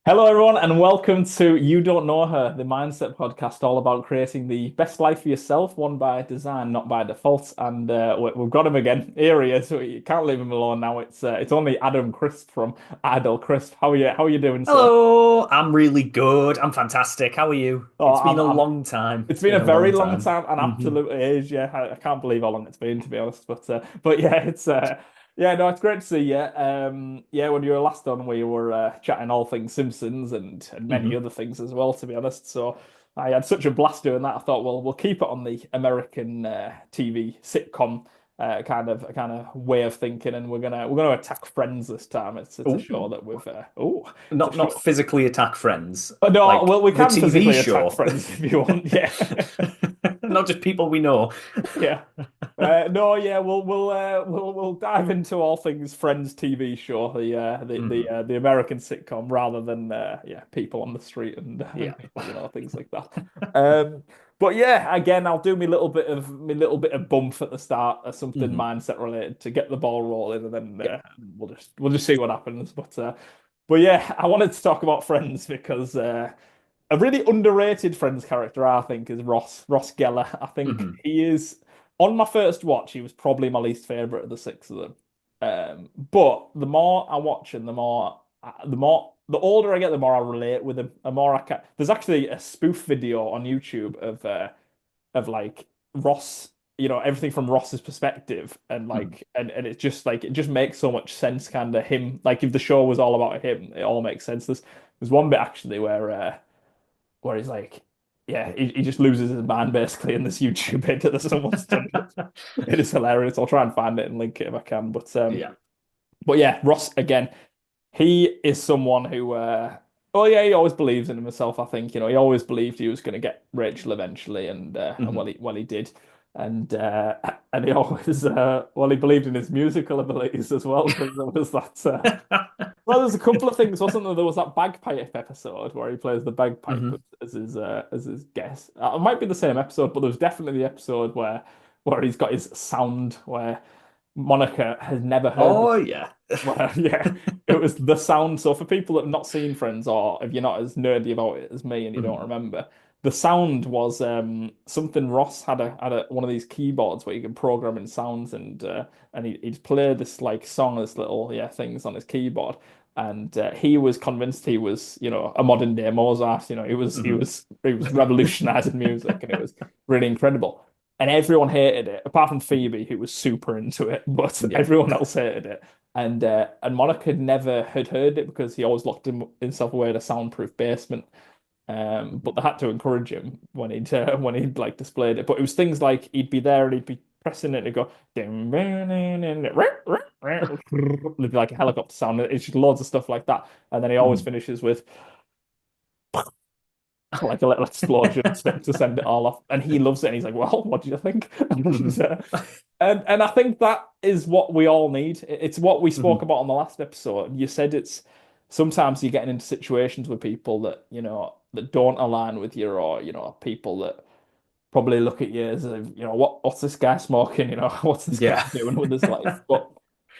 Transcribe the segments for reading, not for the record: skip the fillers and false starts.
Hello, everyone, and welcome to You Don't Know Her, the mindset podcast all about creating the best life for yourself, one by design, not by default. And we've got him again. Here he is. You can't leave him alone now. It's only Adam Crisp from IdleCrisp. How are you doing, sir? Hello, I'm really good. I'm fantastic. How are you? Oh, It's been a long time. It's It's been been a a very long long time. time, and Hmm. absolutely is. Yeah, I can't believe how long it's been, to be honest. But yeah, yeah, no, it's great to see you. Yeah, when you were last on, we were chatting all things Simpsons and many Hmm. other things as well, to be honest. So I had such a blast doing that. I thought, well, we'll keep it on the American TV sitcom kind of way of thinking, and we're gonna attack Friends this time. It's a Oh, show that it's a not show. physically attack friends, No, like well, we the can TV physically attack show. Friends if you want. Yeah. Not just people we know. Yeah. No, yeah, we'll dive into all things Friends TV show, Hmm. the American sitcom, rather than yeah, people on the street and Yeah. people, things like that. Um, but yeah, again, I'll do my little bit of bump at the start, something Hmm. mindset related to get the ball rolling, and then we'll just see what happens. But yeah, I wanted to talk about Friends because a really underrated Friends character, I think, is Ross Geller. I think Hmm. he is on my first watch. He was probably my least favorite of the six of them. But the more I watch him, the older I get, the more I relate with him. The more I can. There's actually a spoof video on YouTube of like Ross, everything from Ross's perspective, and Hmm. like and it's just like it just makes so much sense, kind of him. Like if the show was all about him, it all makes sense. There's one bit actually where he's like, yeah, he just loses his mind basically in this YouTube bit that someone's done. It is hilarious. I'll try and find it and link it if I can. Yeah. But yeah, Ross again. He is someone who, oh yeah, he always believes in himself. I think he always believed he was going to get Rachel eventually, and Hmm. well he did, and and he always he believed in his musical abilities as well because there was that. Well, there's a couple of things, wasn't there? There was that bagpipe episode where he plays the bagpipe Hmm. as his guest. It might be the same episode, but there was definitely the episode where he's got his sound where Monica has never heard Oh yeah. well, yeah, it was the sound. So for people that have not seen Friends, or if you're not as nerdy about it as me and you don't Hmm. remember, the sound was something Ross had one of these keyboards where you can program in sounds, and he'd play this like song, this little things on his keyboard, and he was convinced he was a modern day Mozart. Hmm. He was revolutionizing music, and it was really incredible. And everyone hated it, apart from Phoebe, who was super into it, but Yeah. everyone else hated it. And Monica never had heard it because he always locked himself away in a soundproof basement. But they had to encourage him when he'd like displayed it. But it was things like he'd be there and he'd be pressing it and it'd go there'd be like a helicopter sound. It's just loads of stuff like that. And then he always Hmm. finishes with like a little explosion to send it all off. And he loves it. And he's like, "Well, what do you think?" Hmm. And I think that is what we all need. It's what we spoke Hmm. about on the last episode. You said it's sometimes you're getting into situations with people that that don't align with you, or people that probably look at you as if, what's this guy smoking? What's this guy Yeah. doing with his life? But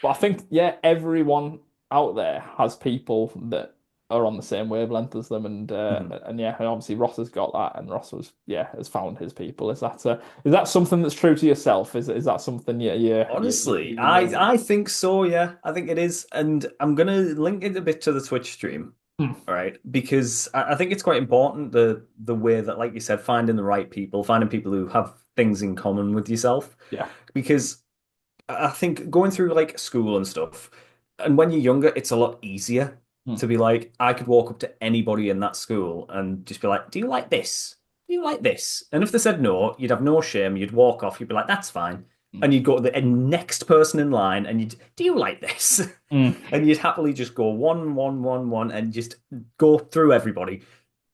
I think, yeah, everyone out there has people that are on the same wavelength as them, Mhm. and yeah, and obviously Ross has got that, and Ross has found his people. Is that something that's true to yourself? Is that something Honestly, you know? I think so, yeah. I think it is. And I'm gonna link it a bit to the Twitch stream, Hmm. all right? Because I think it's quite important the way that, like you said, finding the right people, finding people who have things in common with yourself. Yeah. Because I think going through like school and stuff, and when you're younger, it's a lot easier Hmm. to be like, I could walk up to anybody in that school and just be like, "Do you like this? Do you like this?" And if they said no, you'd have no shame. You'd walk off. You'd be like, "That's fine." Hmm. And you'd go to the next person in line and you'd, "Do you like this?" Hmm. And you'd happily just go one, one, one, one, and just go through everybody.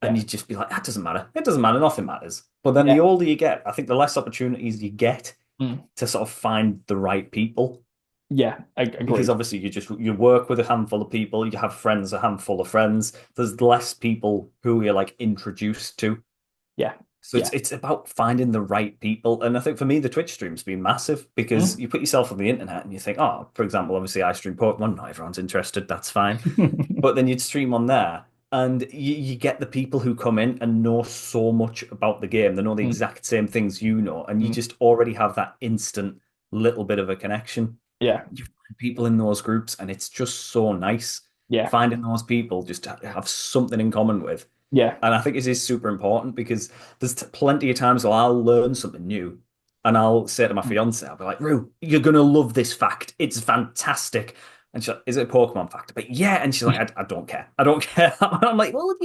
And Yeah. you'd just be like, that doesn't matter. It doesn't matter. Nothing matters. But then the Yeah. older you get, I think the less opportunities you get Hmm. to sort of find the right people Yeah. because Agreed. obviously you work with a handful of people, you have friends, a handful of friends. There's less people who you're like introduced to. Yeah. So Yeah. it's about finding the right people. And I think for me, the Twitch stream's been massive because Hmm. you put yourself on the internet and you think, oh, for example, obviously I stream Pokemon, not everyone's interested, that's fine. But then you'd stream on there And you get the people who come in and know so much about the game. They know the Mm, exact same things you know, and you mm. just already have that instant little bit of a connection. Yeah, You find people in those groups, and it's just so nice yeah, finding those people just to have something in common with. yeah, And I think this is super important because there's plenty of times where I'll learn something new and I'll say to my mm. fiance, I'll be like, Rue, you're going to love this fact. It's fantastic. And she's like, is it a Pokemon fact? But yeah. And she's like, I don't care. I don't care. I'm like, well,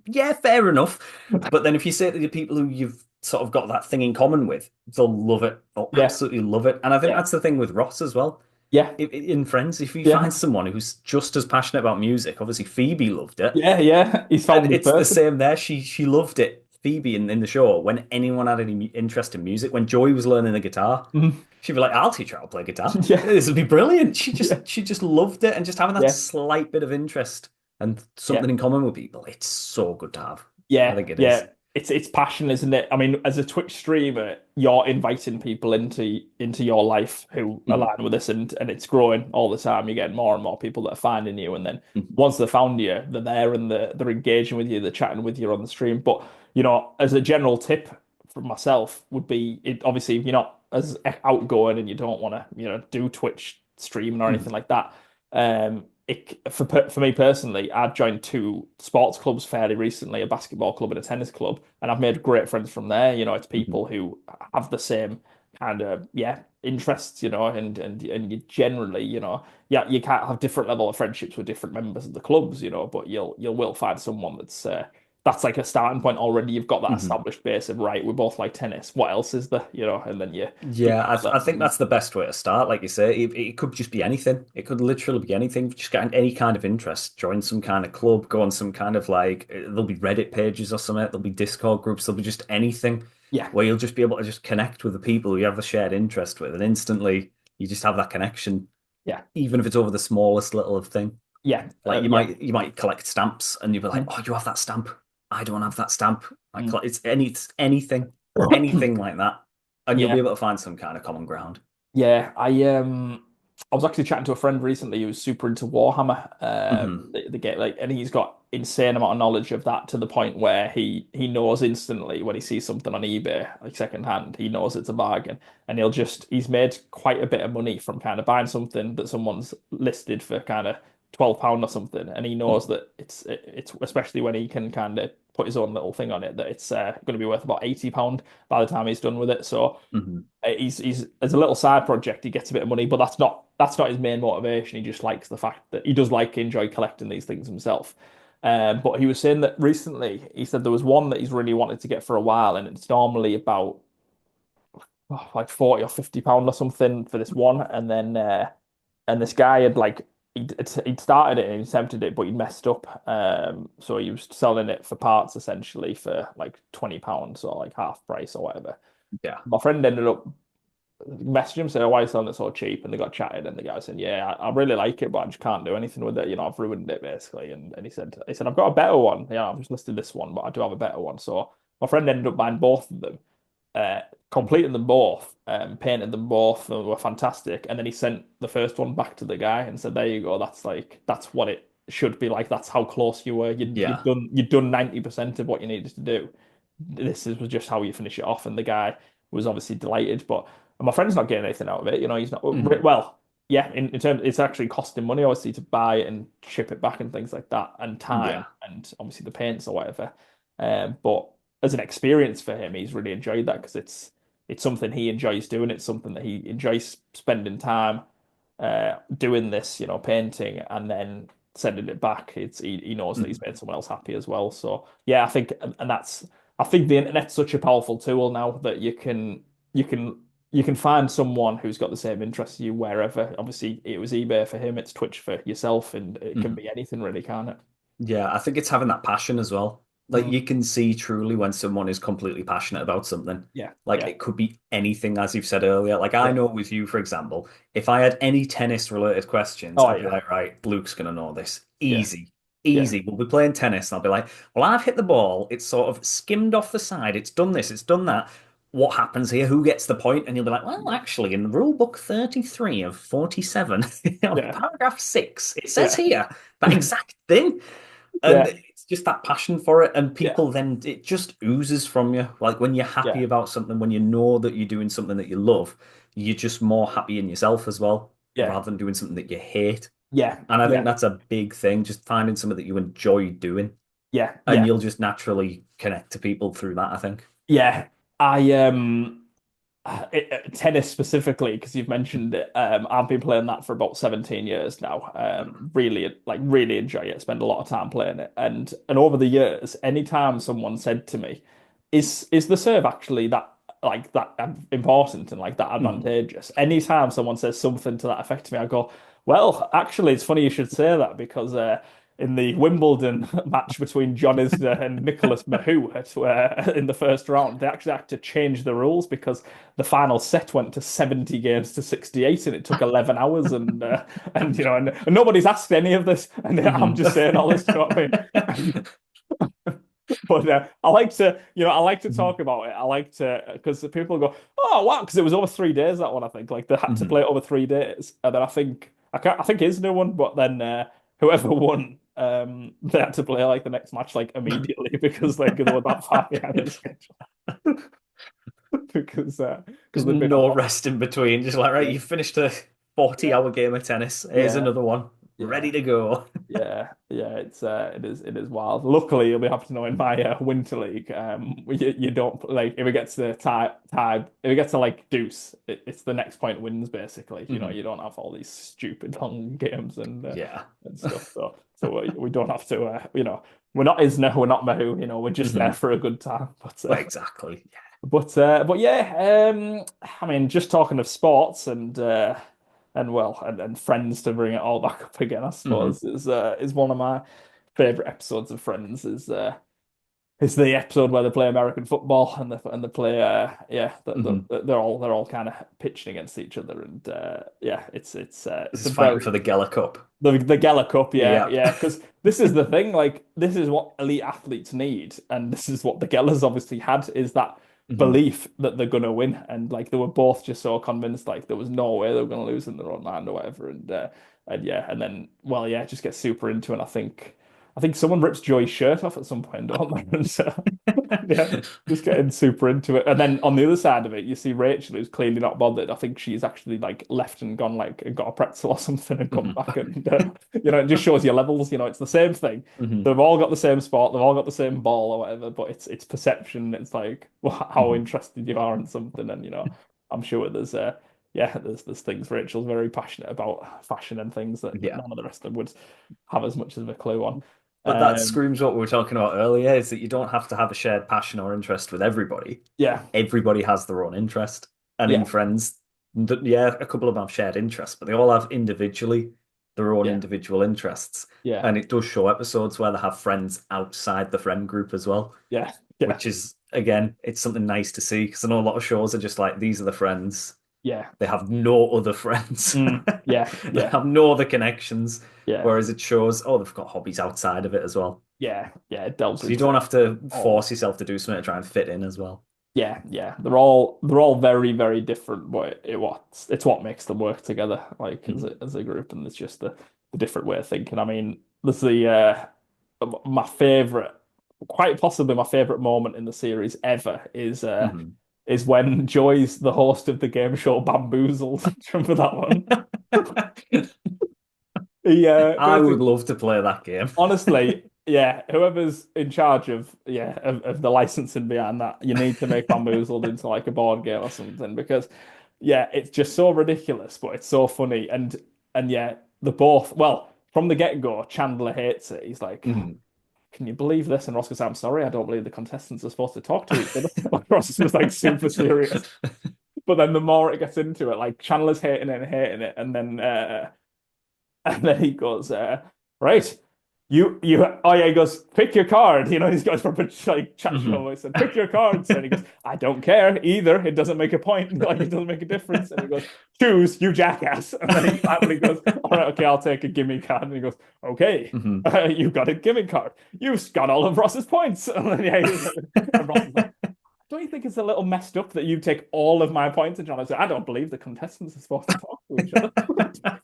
yeah, fair enough. But then if you say to the people who you've sort of got that thing in common with, they'll love it. They'll Yeah, absolutely love it. And I think yeah, that's the thing with Ross as well. yeah, In Friends, if you find yeah, someone who's just as passionate about music, obviously Phoebe loved it. yeah, yeah. He's And found his it's the person. same there. She loved it. Phoebe in the show, when anyone had any interest in music, when Joey was learning the guitar, Mhm. she'd be like, "I'll teach her how to play guitar. Yeah, This would be brilliant." She yeah, just she just loved it, and just having that yeah, slight bit of interest and yeah. something in common with people, it's so good to have. I Yeah, think it yeah. is. It's passion, isn't it? I mean, as a Twitch streamer, you're inviting people into your life who Mhm. align with this, and it's growing all the time. You get more and more people that are finding you, and then Mhm. once they've found you, they're there and they're engaging with you, they're chatting with you on the stream. But as a general tip from myself would be, obviously if you're not as outgoing and you don't want to, do Twitch streaming or anything Mhm. like that. For me personally, I've joined two sports clubs fairly recently, a basketball club and a tennis club, and I've made great friends from there. It's Mhm. people who have the same kind of interests, and you generally, yeah, you can't have different level of friendships with different members of the clubs, but you will find someone that's like a starting point already. You've got that Mhm. established base of right, we both like tennis. What else is there, and then you Yeah, go with I that. think that's the best way to start. Like you say, it could just be anything. It could literally be anything. Just get any kind of interest, join some kind of club, go on some kind of like, there'll be Reddit pages or something, there'll be Discord groups, there'll be just anything Yeah, where you'll just be able to just connect with the people who you have a shared interest with, and instantly you just have that connection, yeah, even if it's over the smallest little of thing. yeah, Like yeah. you might collect stamps, and you'll be like, oh, you have that stamp. I don't have that stamp. Mm. It's anything, anything like that, and you'll be Yeah. able to find some kind of common ground. Yeah, I was actually chatting to a friend recently who's super into Warhammer, Hmm. the game, like, and he's got insane amount of knowledge of that to the point where he knows instantly when he sees something on eBay, like second hand, he knows it's a bargain, and he's made quite a bit of money from kind of buying something that someone's listed for kind of £12 or something, and he knows that it's especially when he can kind of put his own little thing on it that it's going to be worth about £80 by the time he's done with it. So. Hmm. He's as a little side project, he gets a bit of money, but that's not his main motivation. He just likes the fact that he does enjoy collecting these things himself. But he was saying that recently he said there was one that he's really wanted to get for a while, and it's normally about like 40 or £50 or something for this one. And this guy had he'd started it and he attempted it, but he'd messed up. So he was selling it for parts essentially for like £20 or like half price or whatever. Yeah. My friend ended up messaged him saying, "Why are you selling it so cheap?" And they got chatted, and the guy said, "Yeah, I really like it, but I just can't do anything with it. I've ruined it basically." And he said, "I've got a better one. Yeah, I've just listed this one, but I do have a better one." So my friend ended up buying both of them, uh, completed them both, painted them both, and were fantastic. And then he sent the first one back to the guy and said, "There you go. That's what it should be like. That's how close you were. Yeah. You'd done 90% of what you needed to do. Was just how you finish it off." And the guy was obviously delighted, but my friend's not getting anything out of it. He's not Hmm. well. Yeah, in terms, it's actually costing money, obviously, to buy it and ship it back and things like that, and time, Yeah. and obviously the paints or whatever. But as an experience for him, he's really enjoyed that because it's something he enjoys doing. It's something that he enjoys spending time doing this, painting and then sending it back. He knows that he's Hmm. made someone else happy as well. So yeah, I think the internet's such a powerful tool now that you can you can find someone who's got the same interests as you wherever. Obviously, it was eBay for him, it's Twitch for yourself, and it can Hmm. be anything really, can't it? Yeah, I think it's having that passion as well. Like Mm, you can see truly when someone is completely passionate about something. yeah, Like yeah, it could be anything, as you've said earlier. Like I yeah. know with you, for example, if I had any tennis related questions, Oh I'd be yeah, like, right, Luke's gonna know this. yeah, Easy. yeah, Easy. We'll be playing tennis, and I'll be like, well, I've hit the ball. It's sort of skimmed off the side. It's done this, it's done that. What happens here? Who gets the point? And you'll be like, well, actually, in rule book 33 of 47, yeah, paragraph 6, it says yeah, here that exact thing. And yeah, just that passion for it, and Yeah, people then it just oozes from you. Like when you're happy yeah, about something, when you know that you're doing something that you love, you're just more happy in yourself as well, yeah, rather than doing something that you hate. yeah, And I think yeah, that's a big thing, just finding something that you enjoy doing, yeah, and yeah. you'll just naturally connect to people through that, I think. Yeah, I tennis specifically because you've mentioned it. I've been playing that for about 17 years now. Really enjoy it. Spend a lot of time playing it, and over the years, anytime someone said to me, "Is the serve actually that important and like that Mhm. advantageous?" Anytime someone says something to that effect to me, I go, "Well, actually, it's funny you should say that because." In the Wimbledon match between John Isner and Nicholas Mahut in the first round, they actually had to change the rules because the final set went to 70 games to 68 and it took 11 hours and nobody's asked any of this and I'm Mhm. just saying all this, you know what I mean? But I like to Mhm. talk about it. I like to because people go, oh wow, because it was over 3 days that one. I think like they had to Mhm. play it over 3 days, and then I think is no one, but then whoever won, they had to play like the next match like immediately because like they were that far behind the schedule because There's they've been on no what? rest in between. Just like, right, Yeah, you finished a 40-hour game of tennis. Here's yeah, another one, yeah. ready to go. Yeah, it is wild. Luckily, you'll be happy to know in my winter league, you don't like if it gets to if it gets to like deuce, it's the next point wins basically. You know, Mhm. you don't have all these stupid long games Yeah. and stuff. So we don't have to. We're not Isner, we're not Mahu. You know, we're just there Mhm. for a good time. Well, exactly. But yeah, I mean, just talking of sports and Friends to bring it all back up again, I Hmm. suppose is one of my favorite episodes of Friends is the episode where they play American football and they play Hmm. they're all kind of pitching against each other and yeah it's a It's fighting for very the Geller Cup. the Geller Cup, Yeah. yeah, because this is the thing, like this is what elite athletes need, and this is what the Gellers obviously had, is that Hmm. belief that they're gonna win, and like they were both just so convinced, like there was no way they were gonna lose in their own mind or whatever, and yeah, and then well, yeah, just get super into it. And I think someone rips Joey's shirt off at some point, don't they? And so, yeah, just getting super into it. And then on the other side of it, you see Rachel, who's clearly not bothered. I think she's actually like left and gone, like, and got a pretzel or something and come Hmm. back. And, it just shows your levels. You know, it's the same thing. Hmm. They've all got the same sport, they've all got the same ball or whatever, but it's perception. It's like how Hmm. interested you are in something. And, I'm sure there's things Rachel's very passionate about fashion and things that Yeah. none of the rest of them would have as much of a clue on. But that Um, screams what we were talking about earlier, is that you don't have to have a shared passion or interest with everybody. yeah, Everybody has their own interest. And in yeah, Friends, yeah, a couple of them have shared interests, but they all have individually their own yeah, individual interests. yeah, And it does show episodes where they have friends outside the friend group as well, yeah, yeah, which is, again, it's something nice to see because I know a lot of shows are just like, these are the friends. yeah, They have no other friends. yeah, They yeah, have no other connections. yeah, Whereas it shows, oh, they've got hobbies outside of it as well. yeah. It delves So you into don't have to all. force yourself to do something to try and fit in as well. Yeah, yeah. They're all very, very different, but it's what makes them work together, like as Mhm. a group, and it's just the different way of thinking. I mean, there's my favorite, quite possibly my favorite moment in the series ever Mhm. is when Joy's the host of the game show Bamboozled. Do you remember that one? He I would basically love to play that game. honestly, yeah, whoever's in charge of the licensing behind that, you need to make Bamboozled into like a board game or something because yeah, it's just so ridiculous, but it's so funny and yeah, the both well, from the get-go, Chandler hates it. He's like, Mhm. can you believe this? And Ross goes, I'm sorry, I don't believe the contestants are supposed to talk to each other. Ross was like super serious. But then the more it gets into it, like Chandler's hating it, and then he goes, right, oh yeah, he goes, pick your card. These guys from like chat Mhm. show. I said, pick your cards. And he goes, I don't care either. It doesn't make a point. Like, it doesn't make a difference. And he goes, choose, you jackass. And then he finally goes, all right, okay, I'll take a gimme card. And he goes, okay, Mhm. you got a gimme card. You've got all of Ross's points. And then, yeah, and Ross is like, don't you think it's a little messed up that you take all of my points? And John, I said, I don't believe the contestants are supposed to talk to each other.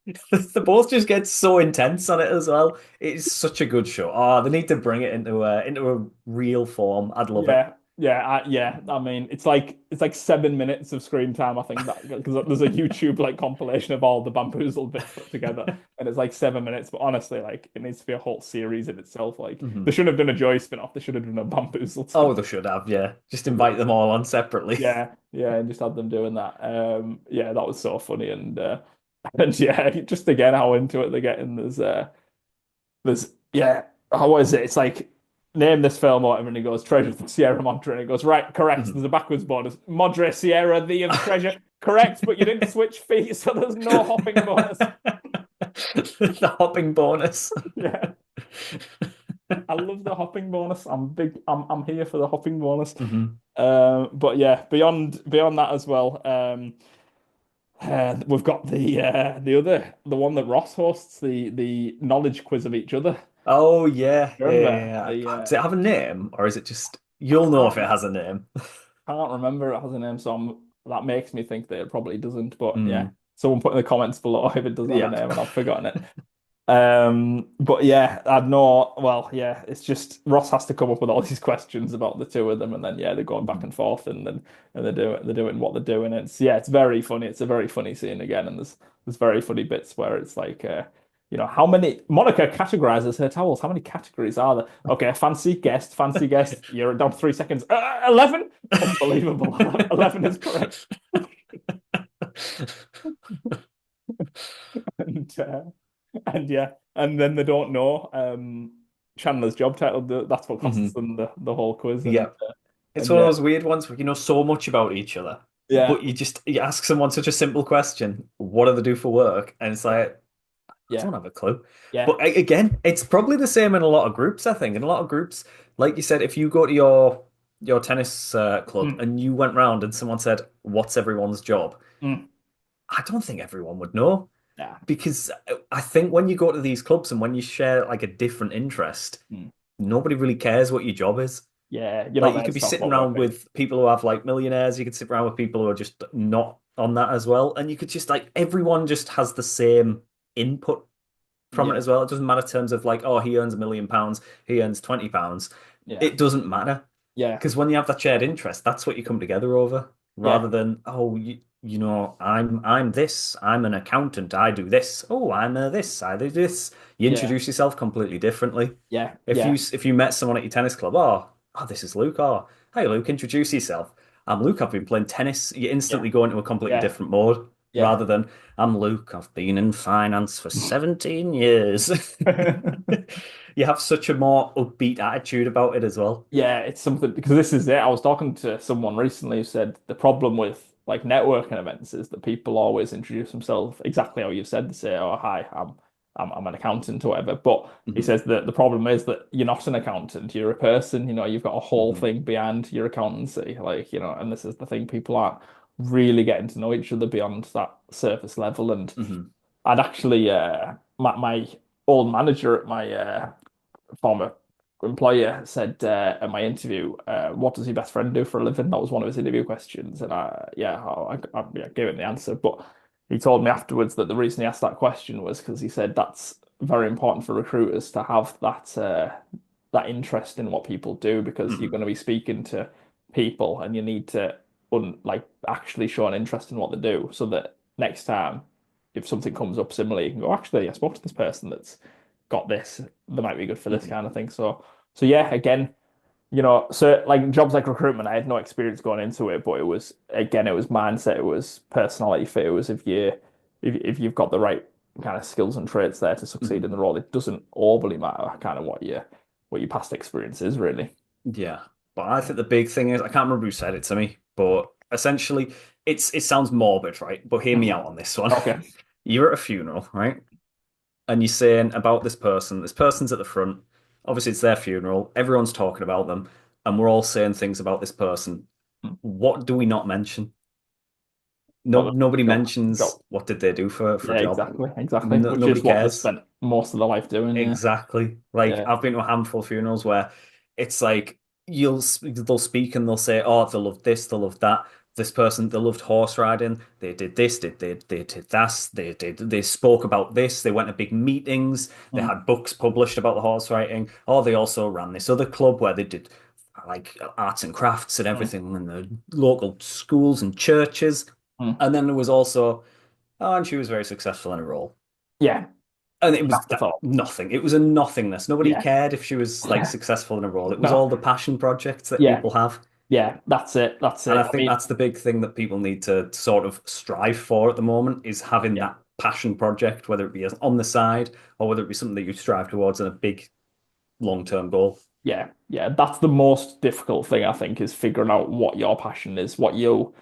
The both just get so intense on it as well. It's such a good show. Oh, they need to bring it into a real form. I'd love it. Yeah, yeah. I mean, it's like 7 minutes of screen time. I think that because there's a YouTube like compilation of all the bamboozled bits put together, and it's like 7 minutes. But honestly, like it needs to be a whole series in itself. Like they Mhm. should have done a Joy spin-off. They should have done a bamboozled Oh, spin-off. they should have, yeah. Just invite them all on separately. Yeah, and just had them doing that. Yeah, that was so funny, and and yeah, just again how into it they're getting. There's yeah, how is it? It's like name this film or whatever, and he goes Treasure from Sierra Madre, and he goes right, correct. There's Mhm. a backwards bonus. Madre Sierra, the of treasure, correct, but you didn't switch feet, so there's no hopping bonus. The hopping bonus. Yeah, I love the hopping bonus. I'm big. I'm here for the hopping bonus. Mhm. But yeah, beyond that as well. We've got the one that Ross hosts, the knowledge quiz of each other. Oh yeah, yeah, Remember yeah, the yeah. Does it have a name, or is it just you'll know if it can't has a name? can't remember it has a name, so that makes me think that it probably doesn't. But yeah, Mm, someone put in the comments below if it does have a yeah. name and I've forgotten it. But yeah, I'd know. Well, yeah, it's just Ross has to come up with all these questions about the two of them, and then yeah, they're going back Mhm. and forth, and they're doing what they're doing. It's yeah, it's very funny. It's a very funny scene again, and there's very funny bits where it's like, how many Monica categorizes her towels. How many categories are there? Okay, fancy guest, fancy guest. You're down to 3 seconds. 11. Unbelievable. 11 is correct. And and yeah, and then they don't know Chandler's job title. That's what costs Mhm. them the whole quiz, and Yeah. It's and one of yeah, those weird ones where you know so much about each other, yeah, but you ask someone such a simple question, what do they do for work? And it's yeah, like, I yeah, don't have a clue. yeah. But again, it's probably the same in a lot of groups, I think. In a lot of groups, like you said, if you go to your tennis club Mm, and you went round and someone said, "What's everyone's job?" mm, I don't think everyone would know yeah, because I think when you go to these clubs and when you share like a different interest, mm, nobody really cares what your job is. yeah. You're not Like you there could to be talk sitting about work, around are you? with people who have like millionaires. You could sit around with people who are just not on that as well, and you could just like everyone just has the same input from it Yeah, as well. It doesn't matter in terms of like, oh, he earns £1 million, he earns £20. yeah, It doesn't matter yeah, because when you have that shared interest, that's what you come together over, yeah, rather than oh, I'm this, I'm an accountant, I do this. Oh, I'm this, I do this. You yeah, introduce yourself completely differently. yeah, If you yeah, if you met someone at your tennis club, oh, this is Luke. Oh, hey Luke, introduce yourself. I'm Luke. I've been playing tennis. You yeah, instantly go into a completely yeah, different mode yeah. rather than I'm Luke. I've been in finance for 17 years. You have such a more upbeat attitude about it as well. Yeah, it's something because this is it. I was talking to someone recently who said the problem with like networking events is that people always introduce themselves exactly how you said. They say, "Oh, hi, I'm an accountant or whatever." But he Mhm, says that the problem is that you're not an accountant. You're a person. You've got a whole mhm, thing beyond your accountancy. And this is the thing. People aren't really getting to know each other beyond that surface level. And mhm, I'd actually, my old manager at my former employer said at my interview, "What does your best friend do for a living?" That was one of his interview questions, and yeah, gave him the answer. But he told me afterwards that the reason he asked that question was because he said that's very important for recruiters to have that interest in what people do because you're mhm, going to be speaking to people and you need to actually show an interest in what they do so that next time if something comes up similarly, you can go, actually, I spoke to this person that's got this, they might be good for this mhm, kind of thing. So yeah, again, so like jobs like recruitment, I had no experience going into it, but it was mindset, it was personality fit, it was if you've got the right kind of skills and traits there to succeed mhm. in the role, it doesn't overly matter kind of what your past experience is really. Yeah. But I think the big thing is I can't remember who said it to me, but essentially it sounds morbid, right? But hear me Mhm. out on this one. Okay. You're at a funeral, right? And you're saying about this person, this person's at the front. Obviously, it's their funeral. Everyone's talking about them, and we're all saying things about this person. What do we not mention? No, Well, the nobody job, mentions job. what did they do for a Yeah, job. exactly. No, Which nobody is what they cares. spent most of their life doing. Yeah. Exactly. Like Yeah. I've been to a handful of funerals where it's like they'll speak and they'll say, "Oh, they love this, they love that," this person, they loved horse riding. They did this, they did that, they spoke about this. They went to big meetings. They Mm, had books published about the horse riding. Or they also ran this other club where they did like arts and crafts and mm, everything in the local schools and churches. mm. And then there was also, oh, and she was very successful in a role. Yeah, And it was that's the thought. nothing. It was a nothingness. Nobody Yeah, cared if she was like yeah, successful in a role. It was no, all the passion projects that yeah, people have. yeah. That's it. That's And it. I I think mean, that's the big thing that people need to sort of strive for at the moment is having yeah. that passion project, whether it be on the side or whether it be something that you strive towards in a big long-term goal. Yeah, yeah, that's the most difficult thing I think is figuring out what your passion is, what you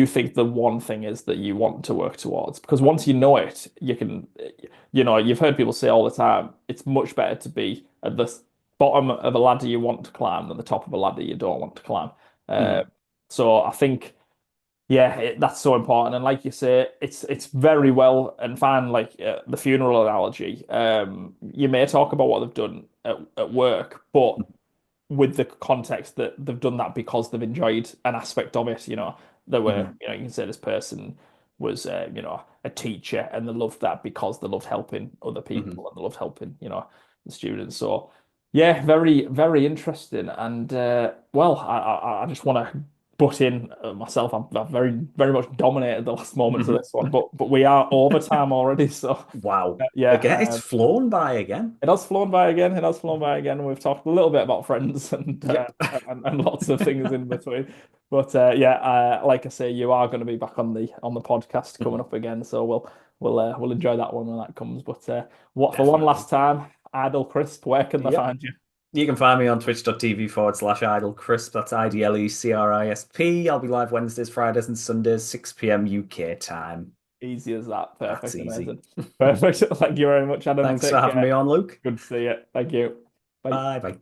think the one thing is that you want to work towards. Because once you know it, you can, you've heard people say all the time, it's much better to be at the bottom of a ladder you want to climb than the top of a ladder you don't want to climb. Uh, Mhm. so I think yeah, that's so important. And like you say, it's very well and fine. Like the funeral analogy, you may talk about what they've done at work, but with the context that they've done that because they've enjoyed an aspect of it. There were, Mhm. you can say this person was, a teacher and they loved that because they loved helping other Mhm. people and they loved helping, the students. So, yeah, very, very interesting. And well, I just want to butt in myself. I've very, very much dominated the last moments of Mhm. this one, but we are overtime already. So, Wow. Again, it's yeah. flown by again. It has flown by again. It has flown by again. We've talked a little bit about friends and Yep. and lots of things in between. But yeah, like I say, you are going to be back on the podcast coming up again, so we'll enjoy that one when that comes. But what for one Definitely. last time, IdleCrisp, where can they Yep. find you? You can find me on twitch.tv/idlecrisp. That's IDLECRISP. I'll be live Wednesdays, Fridays, and Sundays, 6 p.m. UK time. Easy as that. That's Perfect. easy. Amazing. Perfect. Thank you very much, Adam. Thanks for Take having me care. on, Luke. Good to see you. Thank you. Bye. Bye bye.